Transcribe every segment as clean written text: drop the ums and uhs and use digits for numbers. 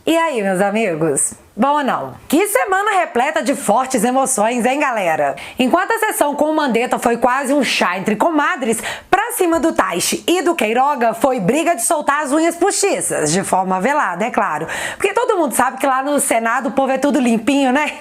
E aí, meus amigos? Bom ou não? Que semana repleta de fortes emoções, hein, galera? Enquanto a sessão com o Mandetta foi quase um chá entre comadres, pra cima do Taishi e do Queiroga foi briga de soltar as unhas postiças, de forma velada, é claro. Porque todo mundo sabe que lá no Senado o povo é tudo limpinho, né?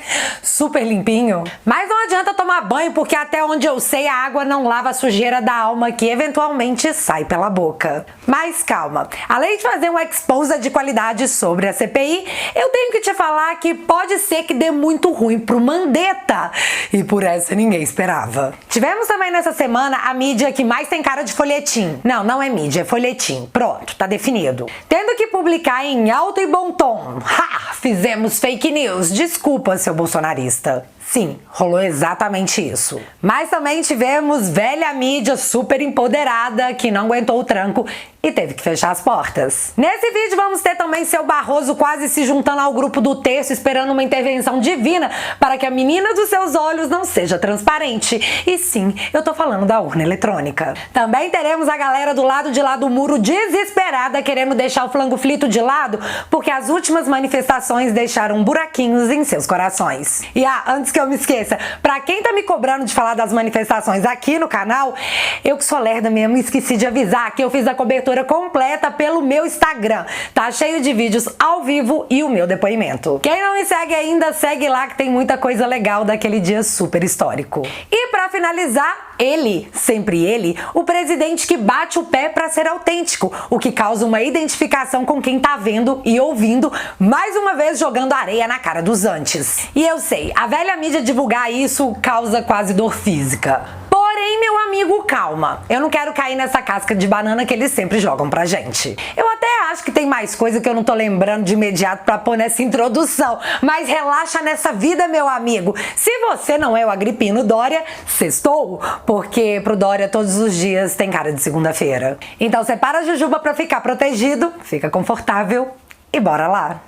Super limpinho. Mas não adianta tomar banho, porque até onde eu sei a água não lava a sujeira da alma que eventualmente sai pela boca. Mas calma, além de fazer um expose de qualidade sobre a CPI, eu tenho que te falar que pode ser que dê muito ruim pro Mandetta. E por essa ninguém esperava. Tivemos também nessa semana a mídia que mais tem cara de folhetim. Não, não é mídia, é folhetim. Pronto, tá definido. Tendo que publicar em alto e bom tom. Ha! Fizemos fake news. Desculpa, seu bolsonarista. Sim, rolou exatamente isso. Mas também tivemos velha mídia super empoderada que não aguentou o tranco e teve que fechar as portas. Nesse vídeo vamos ter também seu Barroso quase se juntando ao grupo do Terço, esperando uma intervenção divina para que a menina dos seus olhos não seja transparente. E sim, eu tô falando da urna eletrônica. Também teremos a galera do lado de lá do muro desesperada querendo deixar o flango flito de lado porque as últimas manifestações deixaram buraquinhos em seus corações. E antes que eu me esqueça, pra quem tá me cobrando de falar das manifestações aqui no canal, eu que sou lerda mesmo, esqueci de avisar que eu fiz a cobertura completa pelo meu Instagram. Tá cheio de vídeos ao vivo e o meu depoimento. Quem não me segue ainda, segue lá que tem muita coisa legal daquele dia super histórico. E pra finalizar, ele, sempre ele, o presidente que bate o pé pra ser autêntico, o que causa uma identificação com quem tá vendo e ouvindo, mais uma vez jogando areia na cara dos antes. E eu sei, a velha mídia divulgar isso causa quase dor física. Porém, meu amigo, calma. Eu não quero cair nessa casca de banana que eles sempre jogam pra gente. Eu até acho que tem mais coisa que eu não tô lembrando de imediato pra pôr nessa introdução, mas relaxa nessa vida, meu amigo. Se você não é o Agripino Dória, sextou, porque pro Dória todos os dias tem cara de segunda-feira. Então separa a jujuba pra ficar protegido, fica confortável e bora lá.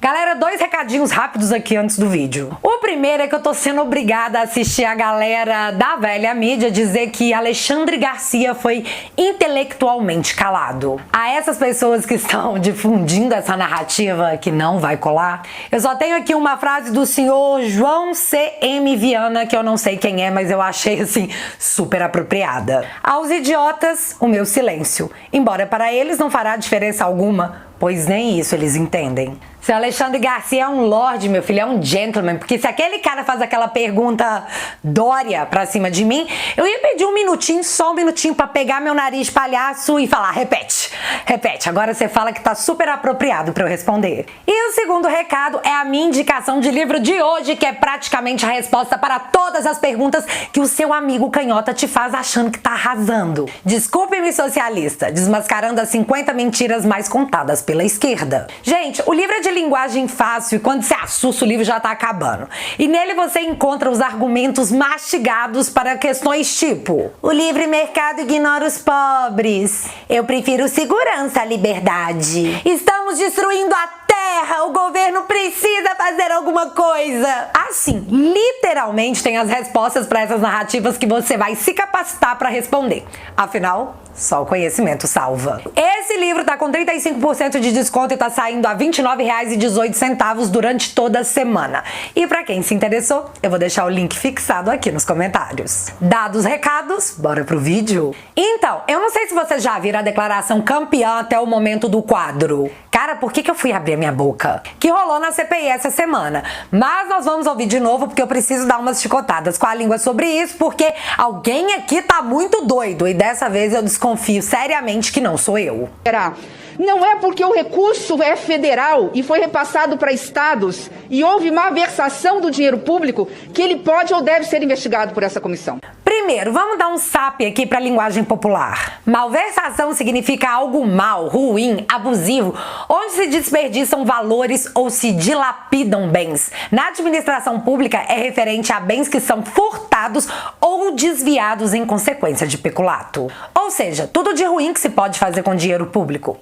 Galera, dois recadinhos rápidos aqui antes do vídeo. O primeiro é que eu tô sendo obrigada a assistir a galera da velha mídia dizer que Alexandre Garcia foi intelectualmente calado. A essas pessoas que estão difundindo essa narrativa que não vai colar, eu só tenho aqui uma frase do senhor João C.M. Viana, que eu não sei quem é, mas eu achei assim super apropriada. Aos idiotas, o meu silêncio. Embora para eles não fará diferença alguma, pois nem isso eles entendem. Seu Alexandre Garcia é um lorde, meu filho, é um gentleman, porque se aquele cara faz aquela pergunta Dória pra cima de mim, eu ia pedir um minutinho, só um minutinho pra pegar meu nariz de palhaço e falar, repete, repete, agora você fala que tá super apropriado pra eu responder. E o segundo recado é a minha indicação de livro de hoje, que é praticamente a resposta para todas as perguntas que o seu amigo canhota te faz achando que tá arrasando. Desculpe-me, socialista, desmascarando as 50 mentiras mais contadas pela esquerda. Gente, o livro é de linguagem fácil e quando você assusta o livro já tá acabando. E nele você encontra os argumentos mastigados para questões tipo: o livre mercado ignora os pobres. Eu prefiro segurança à liberdade. Estamos destruindo a terra, o governo precisa fazer alguma coisa. Assim, literalmente tem as respostas para essas narrativas que você vai se capacitar para responder. Afinal, só o conhecimento salva. Esse livro tá com 35% de desconto e tá saindo a R$ 29,18 durante toda a semana. E pra quem se interessou, eu vou deixar o link fixado aqui nos comentários. Dados os recados, bora pro vídeo? Então, eu não sei se vocês já viram a declaração campeã até o momento do quadro. Cara, por que eu fui abrir a minha boca? Que rolou na CPI essa semana. Mas nós vamos ouvir de novo porque eu preciso dar umas chicotadas com a língua sobre isso, porque alguém aqui tá muito doido e dessa vez eu desconfio seriamente que não sou eu. Não é porque o recurso é federal e foi repassado para estados e houve malversação do dinheiro público que ele pode ou deve ser investigado por essa comissão. Primeiro, vamos dar um SAP aqui para a linguagem popular. Malversação significa algo mal, ruim, abusivo, onde se desperdiçam valores ou se dilapidam bens. Na administração pública é referente a bens que são furtados ou desviados em consequência de peculato. Ou seja, tudo de ruim que se pode fazer com dinheiro público.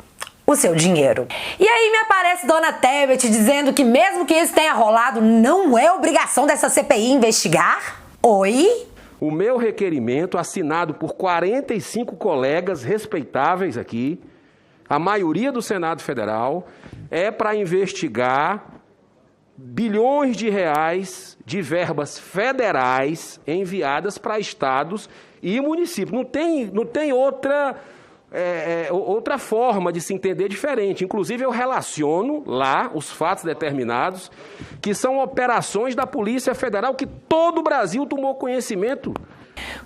o seu dinheiro. E aí me aparece Dona Tebet dizendo que mesmo que isso tenha rolado, não é obrigação dessa CPI investigar? Oi? O meu requerimento, assinado por 45 colegas respeitáveis aqui, a maioria do Senado Federal, é para investigar bilhões de reais de verbas federais enviadas para estados e municípios. Não tem outra forma de se entender diferente. Inclusive, eu relaciono lá os fatos determinados, que são operações da Polícia Federal que todo o Brasil tomou conhecimento.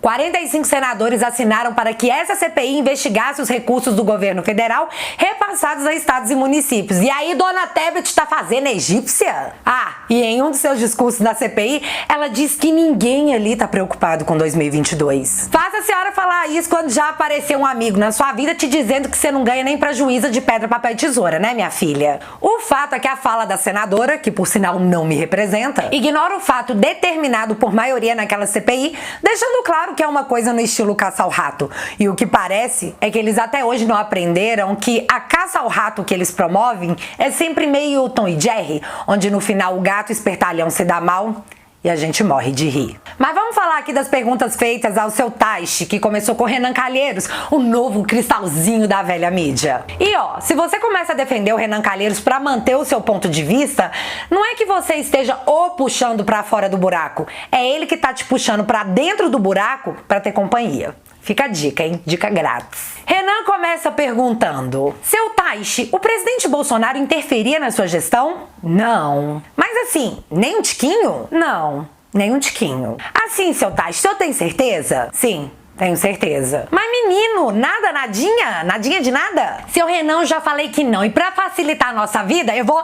45 senadores assinaram para que essa CPI investigasse os recursos do governo federal repassados a estados e municípios. E aí Dona Tebet está fazendo egípcia? E em um dos seus discursos da CPI, ela diz que ninguém ali está preocupado com 2022. Faça a senhora falar isso quando já apareceu um amigo na sua vida te dizendo que você não ganha nem pra juíza de pedra, papel e tesoura, né, minha filha? O fato é que a fala da senadora, que por sinal não me representa, ignora o fato determinado por maioria naquela CPI, deixando claro que é uma coisa no estilo caça ao rato. E o que parece é que eles até hoje não aprenderam que a caça ao rato que eles promovem é sempre meio Tom e Jerry, onde no final o gato espertalhão se dá mal e a gente morre de rir. Mas vamos falar aqui das perguntas feitas ao seu Taishi, que começou com Renan Calheiros, o novo cristalzinho da velha mídia. E se você começa a defender o Renan Calheiros para manter o seu ponto de vista, não é que você esteja o puxando para fora do buraco, é ele que tá te puxando para dentro do buraco para ter companhia. Fica a dica, hein? Dica grátis. Renan começa perguntando: seu Taishi, o presidente Bolsonaro interferia na sua gestão? Não. Mas assim, nem um tiquinho? Não, nem um tiquinho. Assim, seu Taishi, o senhor tem certeza? Sim. Tenho certeza. Mas menino, nada, nadinha? Nadinha de nada? Seu Renan, eu já falei que não. E pra facilitar a nossa vida, eu vou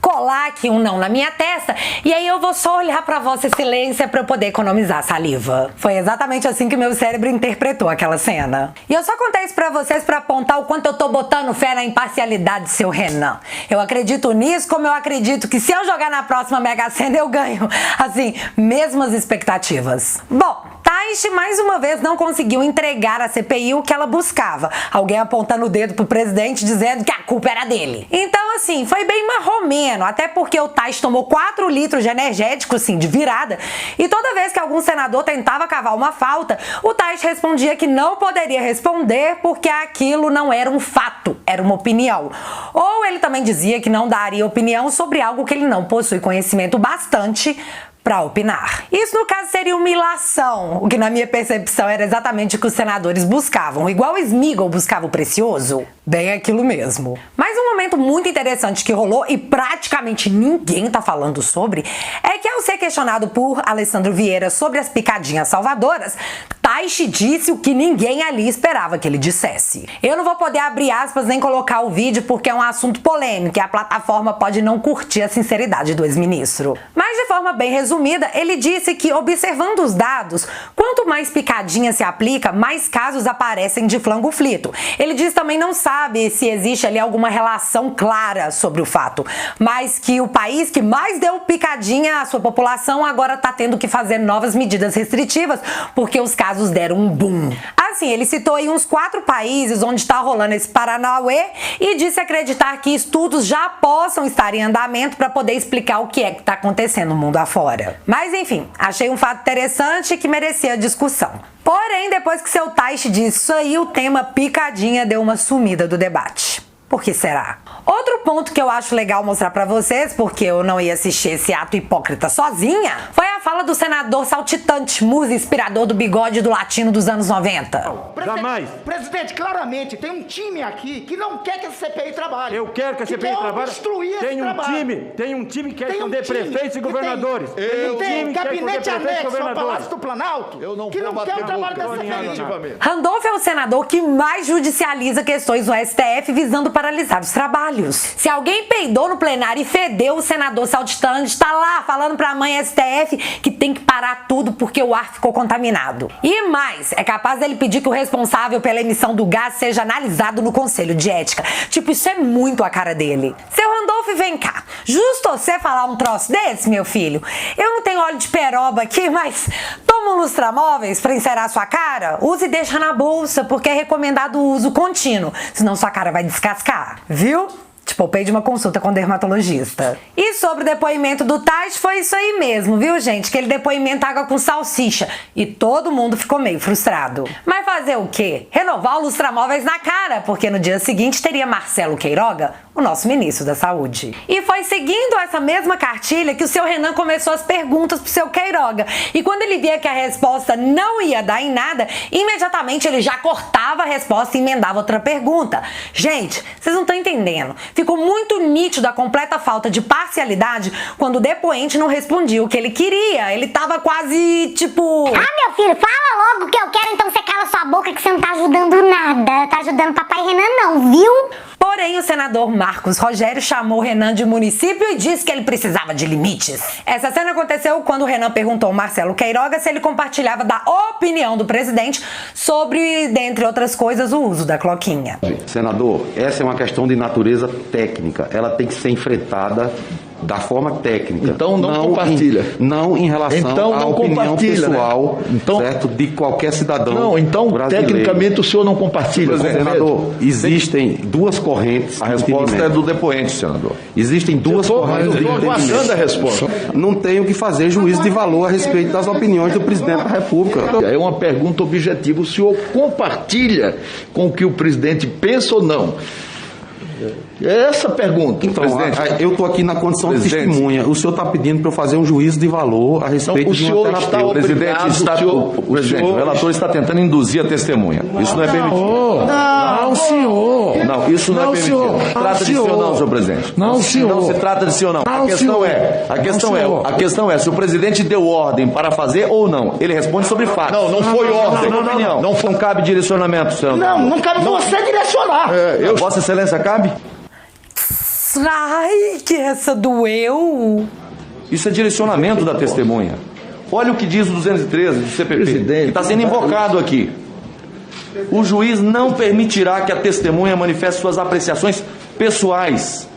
colar aqui um não na minha testa e aí eu vou só olhar pra Vossa Excelência pra eu poder economizar saliva. Foi exatamente assim que meu cérebro interpretou aquela cena. E eu só contei isso pra vocês pra apontar o quanto eu tô botando fé na imparcialidade do seu Renan. Eu acredito nisso, como eu acredito que se eu jogar na próxima Mega Sena eu ganho, assim, mesmas expectativas. Bom, Taishi mais uma vez não conseguiu entregar à CPI o que ela buscava. Alguém apontando o dedo pro presidente dizendo que a culpa era dele. Então assim, foi bem marromeno, até porque o Taishi tomou 4 litros de energético, assim, de virada, e toda vez que algum senador tentava cavar uma falta, o Taishi respondia que não poderia responder porque aquilo não era um fato, era uma opinião. Ou ele também dizia que não daria opinião sobre algo que ele não possui conhecimento bastante para opinar. Isso, no caso, seria uma ilação, o que na minha percepção era exatamente o que os senadores buscavam, igual o Smigol buscava o Precioso, bem aquilo mesmo. Mas um momento muito interessante que rolou e praticamente ninguém tá falando sobre é que ao ser questionado por Alessandro Vieira sobre as picadinhas salvadoras, Taishi disse o que ninguém ali esperava que ele dissesse. Eu não vou poder abrir aspas nem colocar o vídeo porque é um assunto polêmico e a plataforma pode não curtir a sinceridade do ex-ministro. Mas de forma bem resumida, ele disse que, observando os dados, quanto mais picadinha se aplica, mais casos aparecem de flango-flito. Ele diz também não sabe se existe ali alguma relação clara sobre o fato, mas que o país que mais deu picadinha à sua população agora está tendo que fazer novas medidas restritivas porque os casos deram um boom. Assim, ele citou aí uns 4 países onde está rolando esse paranauê e disse acreditar que estudos já possam estar em andamento para poder explicar o que é que está acontecendo no mundo afora. Mas enfim, achei um fato interessante que merecia discussão. Porém, depois que seu Taishi disse isso aí, o tema picadinha deu uma sumida do debate. Por que será? Outro ponto que eu acho legal mostrar pra vocês, porque eu não ia assistir esse ato hipócrita sozinha, foi a fala do senador saltitante, musa inspirador do bigode do latino dos anos 90. Jamais. Presidente, claramente, tem um time aqui que não quer que a CPI trabalhe. Eu quero que a CPI trabalhe. Tem um time que quer esconder prefeitos e governadores. Tem gabinete anexo ao Palácio do Planalto que não quer o trabalho da CPI. Randolph é o senador que mais judicializa questões do STF visando paralisar os trabalhos. Se alguém peidou no plenário e fedeu, o senador saltitante está lá falando pra mãe STF que tem que parar tudo porque o ar ficou contaminado. E mais, é capaz dele pedir que o responsável pela emissão do gás seja analisado no Conselho de Ética. Tipo, isso é muito a cara dele. Seu Randolph, vem cá. Justo você falar um troço desse, meu filho? Eu não tenho óleo de peroba aqui, mas toma um lustramóveis pra encerar sua cara? Use e deixa na bolsa, porque é recomendado o uso contínuo, senão sua cara vai descascar cá, viu? Te poupei de uma consulta com o dermatologista. E sobre o depoimento do Taishi, foi isso aí mesmo, viu, gente? Aquele depoimento água com salsicha. E todo mundo ficou meio frustrado. Mas fazer o quê? Renovar o lustramóveis na cara, porque no dia seguinte teria Marcelo Queiroga, o nosso ministro da Saúde. E foi seguindo essa mesma cartilha que o seu Renan começou as perguntas pro seu Queiroga. E quando ele via que a resposta não ia dar em nada, imediatamente ele já cortava a resposta e emendava outra pergunta. Gente, vocês não estão entendendo. Ficou muito nítido a completa falta de parcialidade quando o depoente não respondia o que ele queria. Ele tava quase, tipo... Ah, meu filho, fala logo o que eu quero, então você cala sua boca que você não tá ajudando nada. Tá ajudando papai Renan não, viu? Porém, o senador Marcos Rogério chamou o Renan de município e disse que ele precisava de limites. Essa cena aconteceu quando o Renan perguntou ao Marcelo Queiroga se ele compartilhava da opinião do presidente sobre, dentre outras coisas, o uso da cloquinha. Senador, essa é uma questão de natureza técnica. Ela tem que ser enfrentada da forma técnica. Então não compartilha. Não em relação então, à opinião pessoal, né? Certo, de qualquer cidadão Não, então brasileiro. Tecnicamente o senhor não compartilha. Senador, existem duas correntes. A resposta é do depoente, senador. Existem duas correntes. Eu estou aguardando a resposta. Não tenho que fazer juízo de valor a respeito das opiniões do presidente da República. É uma pergunta objetiva. O senhor compartilha com o que o presidente pensa ou não? É essa a pergunta. Então, eu estou aqui na condição de testemunha. O senhor está pedindo para eu fazer um juízo de valor a respeito então, de uma terapeuta. O relator está tentando induzir a testemunha. Isso não é permitido. Não, senhor. Não, isso não é permitido. Senhor. Trata de sim ou não, senhor presidente. Não, senhor. Não se trata de sim ou não. A questão é, se o presidente deu ordem para fazer ou não. Ele responde sobre fatos. Não foi ordem. Não cabe direcionamento, senhor. Não cabe você direcionar. Vossa Excelência, cabe? Ai, que essa doeu. Isso é direcionamento da testemunha. Olha o que diz o 213 do CPP, que está sendo invocado aqui. O juiz não permitirá que a testemunha manifeste suas apreciações pessoais.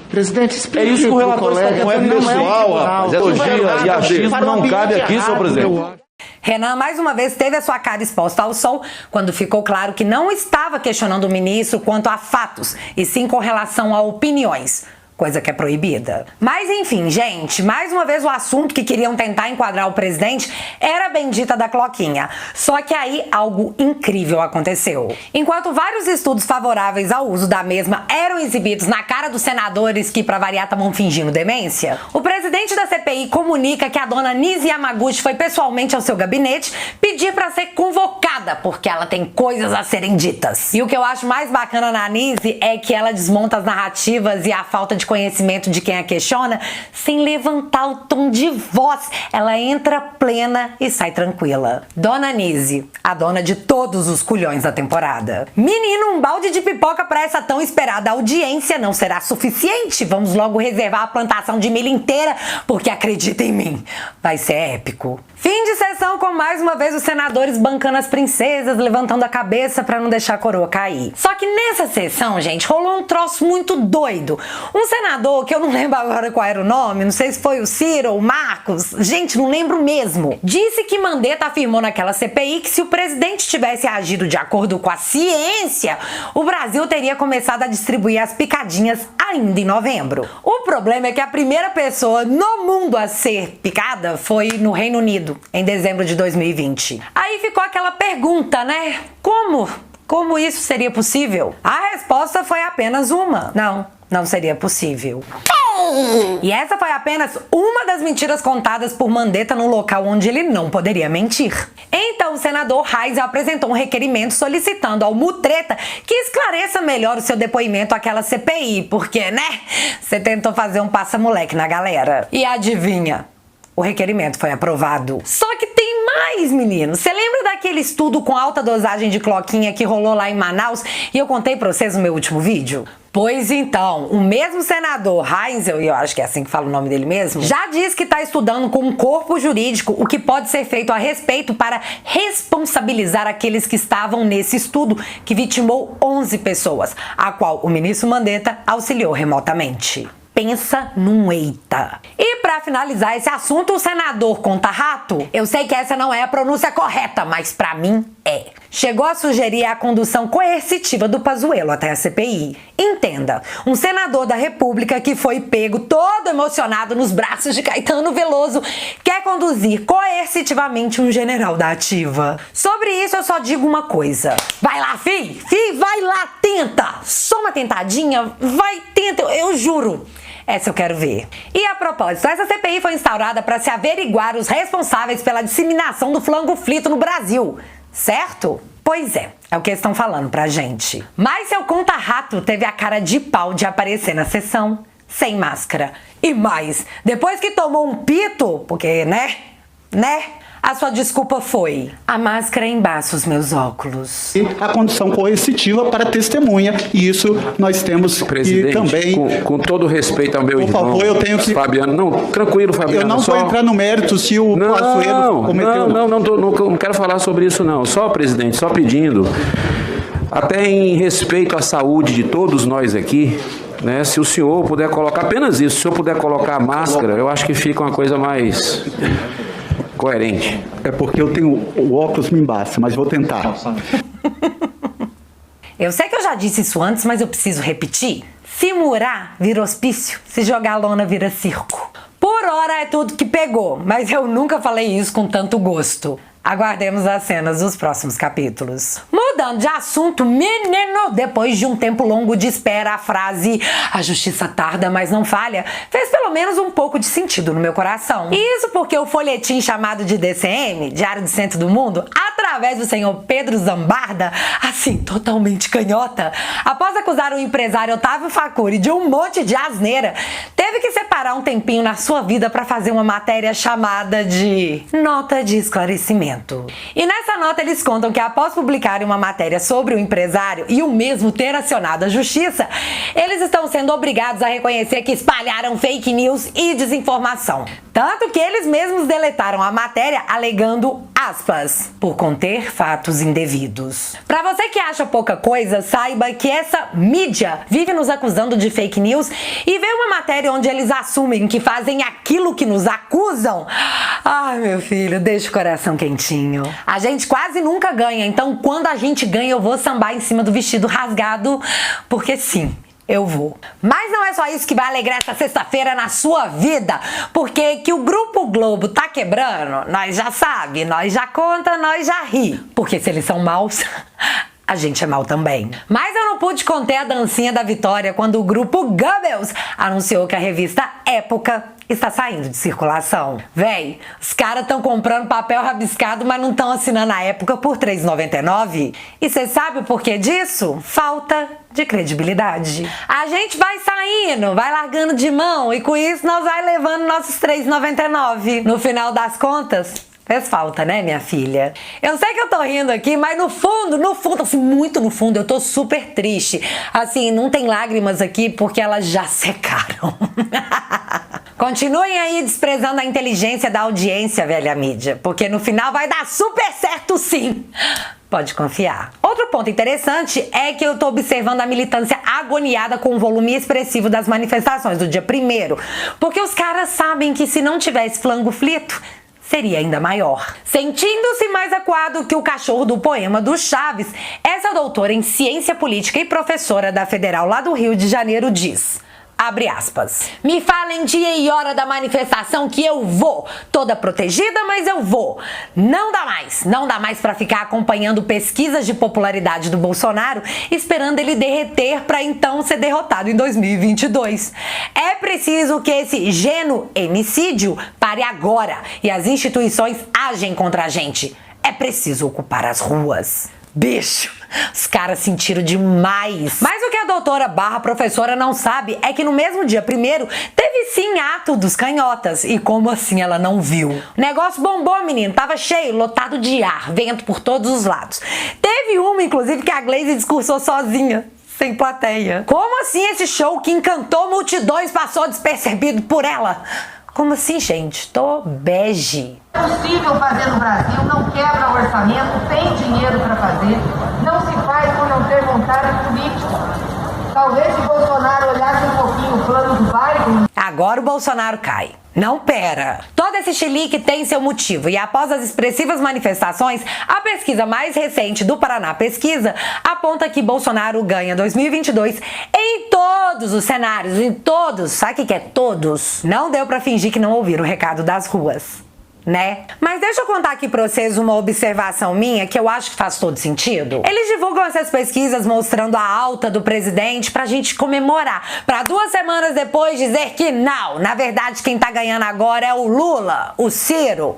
Presidente, explique. É isso que o relator está não dizendo. é pessoal, rapaz. Elogia e achismo não cabe aqui, senhor presidente. Renan, mais uma vez, teve a sua cara exposta ao sol quando ficou claro que não estava questionando o ministro quanto a fatos, e sim com relação a opiniões. Coisa que é proibida. Mas enfim, gente, mais uma vez o assunto que queriam tentar enquadrar o presidente era a bendita da cloquinha. Só que aí algo incrível aconteceu. Enquanto vários estudos favoráveis ao uso da mesma eram exibidos na cara dos senadores que, pra variar, estavam fingindo demência, o presidente da CPI comunica que a dona Nise Yamaguchi foi pessoalmente ao seu gabinete pedir pra ser convocada, porque ela tem coisas a serem ditas. E o que eu acho mais bacana na Nise é que ela desmonta as narrativas e a falta de conhecimento de quem a questiona sem levantar o tom de voz. Ela entra plena e sai tranquila. Dona Nise, a dona de todos os culhões da temporada. Menino, um balde de pipoca para essa tão esperada audiência não será suficiente. Vamos logo reservar a plantação de milho inteira, porque acredita em mim, vai ser épico. Fim de sessão com mais uma vez os senadores bancando as princesas, levantando a cabeça pra não deixar a coroa cair. Só que nessa sessão, gente, rolou um troço muito doido. Um senador, que eu não lembro agora qual era o nome, não sei se foi o Ciro ou o Marcos, gente, não lembro mesmo, disse que Mandetta afirmou naquela CPI que se o presidente tivesse agido de acordo com a ciência, o Brasil teria começado a distribuir as picadinhas ainda em novembro. O problema é que a primeira pessoa no mundo a ser picada foi no Reino Unido, em dezembro de 2020. Aí ficou aquela pergunta, né? Como isso seria possível? A resposta foi apenas uma. Não seria possível. E essa foi apenas uma das mentiras contadas por Mandetta no local onde ele não poderia mentir. Então o senador Geisel apresentou um requerimento solicitando ao Mutreta que esclareça melhor o seu depoimento àquela CPI, porque, né, você tentou fazer um passa-moleque na galera. E adivinha? O requerimento foi aprovado. Só que tem mais, menino. Você lembra daquele estudo com alta dosagem de cloquinha que rolou lá em Manaus e eu contei pra vocês no meu último vídeo? Pois então, o mesmo senador Geisel, e eu acho que é assim que fala o nome dele mesmo, já disse que está estudando com um corpo jurídico o que pode ser feito a respeito para responsabilizar aqueles que estavam nesse estudo que vitimou 11 pessoas, a qual o ministro Mandetta auxiliou remotamente. Pensa num eita. E pra finalizar esse assunto, o senador Conta-Rato, eu sei que essa não é a pronúncia correta, mas pra mim é. chegou a sugerir a condução coercitiva do Pazuello até a CPI. Entenda, um senador da República que foi pego todo emocionado nos braços de Caetano Veloso quer conduzir coercitivamente um general da ativa. Sobre isso eu só digo uma coisa. Vai lá, fi, vai lá, tenta. Só uma tentadinha, vai, tenta, eu juro. Essa eu quero ver. E a propósito, essa CPI foi instaurada para se averiguar os responsáveis pela disseminação do flango frito no Brasil, certo? Pois é o que estão falando pra gente. Mas seu conta-rato teve a cara de pau de aparecer na sessão sem máscara. E mais, depois que tomou um pito, porque, né? A sua desculpa foi: a máscara embaça os meus óculos. A condição coercitiva para testemunha, e isso nós temos. Presidente, e também, com todo respeito ao meu irmão, por favor, eu tenho que... Fabiano, não, tranquilo, Fabiano. Eu não vou entrar no mérito se o Pazuello cometeu... Não quero falar sobre isso não. Só, presidente, só pedindo, até em respeito à saúde de todos nós aqui, né, se o senhor puder colocar apenas isso, se o senhor puder colocar a máscara, eu acho que fica uma coisa mais coerente. É porque eu tenho o óculos me embaça, mas vou tentar. Eu sei que eu já disse isso antes, mas eu preciso repetir. Se murar, vira hospício. Se jogar lona, vira circo. Por hora é tudo que pegou, mas eu nunca falei isso com tanto gosto. Aguardemos as cenas dos próximos capítulos. Mudando de assunto, menino, depois de um tempo longo de espera, a frase "a justiça tarda, mas não falha" fez pelo menos um pouco de sentido no meu coração. E isso porque o folhetim chamado de DCM, Diário do Centro do Mundo, através do senhor Pedro Zambarda, assim, totalmente canhota, após acusar o empresário Otávio Facuri de um monte de asneira, teve que separar um tempinho na sua vida para fazer uma matéria chamada de Nota de Esclarecimento. E nessa nota eles contam que após publicarem uma matéria sobre o empresário e o mesmo ter acionado a justiça, eles estão sendo obrigados a reconhecer que espalharam fake news e desinformação. Tanto que eles mesmos deletaram a matéria alegando, aspas, por conter fatos indevidos. Pra você que acha pouca coisa, saiba que essa mídia vive nos acusando de fake news e vê uma matéria onde eles assumem que fazem aquilo que nos acusam. Ai, meu filho, deixa o coração quentinho. A gente quase nunca ganha, então quando a gente ganha eu vou sambar em cima do vestido rasgado, porque sim, eu vou. Mas não é só isso que vai alegrar essa sexta-feira na sua vida, porque que o Grupo Globo tá quebrando, nós já sabe, nós já conta, nós já ri. Porque se eles são maus, a gente é mal também. Mas eu não pude conter a dancinha da vitória quando o Grupo Goebbels anunciou que a revista Época está saindo de circulação. Véi, os caras estão comprando papel rabiscado, mas não estão assinando a Época por R$ 3,99. E você sabe o porquê disso? Falta de credibilidade. A gente vai saindo, vai largando de mão e com isso nós vai levando nossos R$ 3,99. No final das contas, fez falta, né, minha filha? Eu sei que eu tô rindo aqui, mas no fundo, assim, muito no fundo, eu tô super triste. Assim, não tem lágrimas aqui porque elas já secaram. Continuem aí desprezando a inteligência da audiência, velha mídia, porque no final vai dar super certo sim. Pode confiar. Outro ponto interessante é que eu tô observando a militância agoniada com o volume expressivo das manifestações do dia 1º, porque os caras sabem que se não tivesse flango frito, seria ainda maior. Sentindo-se mais acuado que o cachorro do poema do Chaves, essa doutora em ciência política e professora da Federal lá do Rio de Janeiro diz, abre aspas, me falem dia e hora da manifestação que eu vou, toda protegida, mas eu vou. Não dá mais pra ficar acompanhando pesquisas de popularidade do Bolsonaro, esperando ele derreter pra então ser derrotado em 2022. É preciso que esse genocídio pare agora e as instituições agem contra a gente. É preciso ocupar as ruas. Bicho, os caras sentiram demais. Mas o que a doutora / professora não sabe é que no mesmo dia 1º teve sim ato dos canhotas. E como assim ela não viu? O negócio bombou, menino. Tava cheio, lotado de ar, vento por todos os lados. Teve uma, inclusive, que a Glaze discursou sozinha, sem plateia. Como assim esse show que encantou multidões passou despercebido por ela? Como assim, gente? Tô bege. É possível fazer no Brasil, não quebra o orçamento, tem dinheiro para fazer, não se faz por não ter vontade política. Talvez se Bolsonaro olhasse um pouquinho o plano do Biden... agora o Bolsonaro cai. Não, pera. Todo esse chilique tem seu motivo e após as expressivas manifestações, a pesquisa mais recente do Paraná Pesquisa aponta que Bolsonaro ganha 2022 em todos os cenários, em todos. Sabe o que é todos? Não deu pra fingir que não ouviram o recado das ruas, né? Mas deixa eu contar aqui pra vocês uma observação minha que eu acho que faz todo sentido. Eles divulgam essas pesquisas mostrando a alta do presidente pra gente comemorar, pra 2 semanas depois dizer que não, na verdade quem tá ganhando agora é o Lula, o Ciro,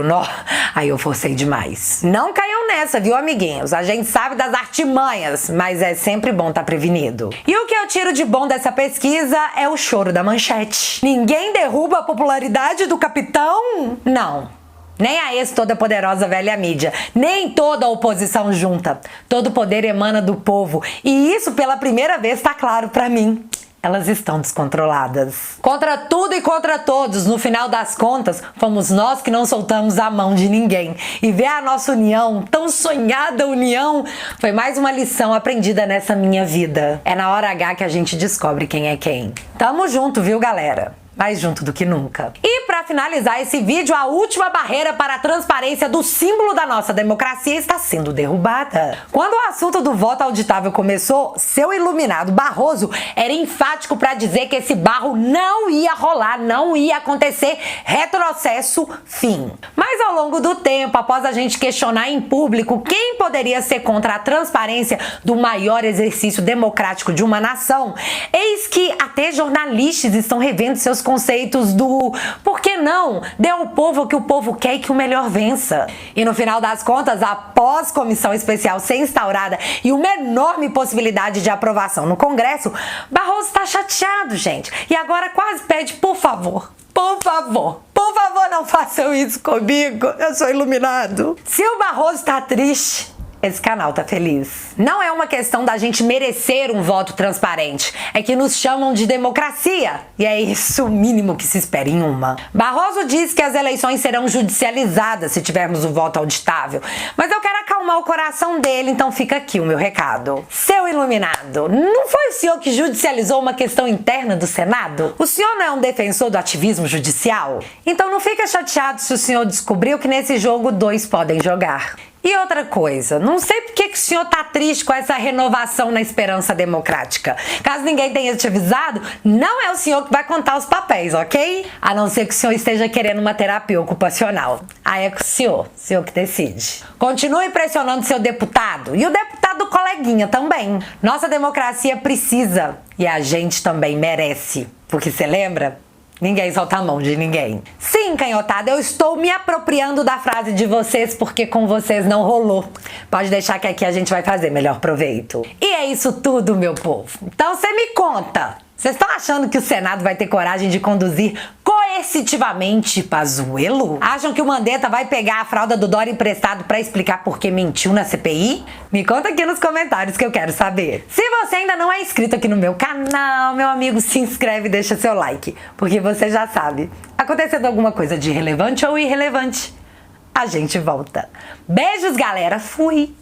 não. Aí eu forcei demais. Não caiam nessa, viu, amiguinhos? A gente sabe das artimanhas, mas é sempre bom tá prevenido. E o que eu tiro de bom dessa pesquisa é o choro da manchete. Ninguém derruba a popularidade do capitão? Não. Nem a toda poderosa velha mídia, nem toda a oposição junta. Todo o poder emana do povo. E isso pela primeira vez tá claro pra mim. Elas estão descontroladas. Contra tudo e contra todos, no final das contas, fomos nós que não soltamos a mão de ninguém. E ver a nossa união, tão sonhada união, foi mais uma lição aprendida nessa minha vida. É na hora H que a gente descobre quem é quem. Tamo junto, viu, galera? Mais junto do que nunca. E para finalizar esse vídeo, a última barreira para a transparência do símbolo da nossa democracia está sendo derrubada. Quando o assunto do voto auditável começou, seu iluminado Barroso era enfático para dizer que esse barro não ia rolar, não ia acontecer, retrocesso, fim. Mas ao longo do tempo, após a gente questionar em público quem poderia ser contra a transparência do maior exercício democrático de uma nação, eis que até jornalistas estão revendo seus conceitos do por que não? Dê ao povo o que o povo quer e que o melhor vença. E no final das contas, após comissão especial ser instaurada e uma enorme possibilidade de aprovação no Congresso, Barroso está chateado, gente. E agora quase pede, por favor, não façam isso comigo, eu sou iluminado. Se o Barroso tá triste, esse canal tá feliz. Não é uma questão da gente merecer um voto transparente, é que nos chamam de democracia, e é isso o mínimo que se espera em uma. Barroso diz que as eleições serão judicializadas se tivermos o voto auditável, mas eu quero acalmar o coração dele, então fica aqui o meu recado. Seu iluminado, não foi o senhor que judicializou uma questão interna do Senado? O senhor não é um defensor do ativismo judicial? Então não fica chateado se o senhor descobriu que nesse jogo 2 podem jogar. E outra coisa, não sei por que o senhor tá triste com essa renovação na esperança democrática. Caso ninguém tenha te avisado, não é o senhor que vai contar os papéis, ok? A não ser que o senhor esteja querendo uma terapia ocupacional. Aí é com o senhor que decide. Continue pressionando seu deputado e o deputado coleguinha também. Nossa democracia precisa e a gente também merece. Porque você lembra? Ninguém solta a mão de ninguém. Sim, canhotada, eu estou me apropriando da frase de vocês porque com vocês não rolou. Pode deixar que aqui a gente vai fazer melhor proveito. E é isso tudo, meu povo. Então você me conta. Vocês estão achando que o Senado vai ter coragem de conduzir coercitivamente Pazuello? Acham que o Mandetta vai pegar a fralda do Dória emprestado pra explicar por que mentiu na CPI? Me conta aqui nos comentários que eu quero saber. Se você ainda não é inscrito aqui no meu canal, meu amigo, se inscreve e deixa seu like, porque você já sabe, acontecendo alguma coisa de relevante ou irrelevante, a gente volta. Beijos, galera. Fui!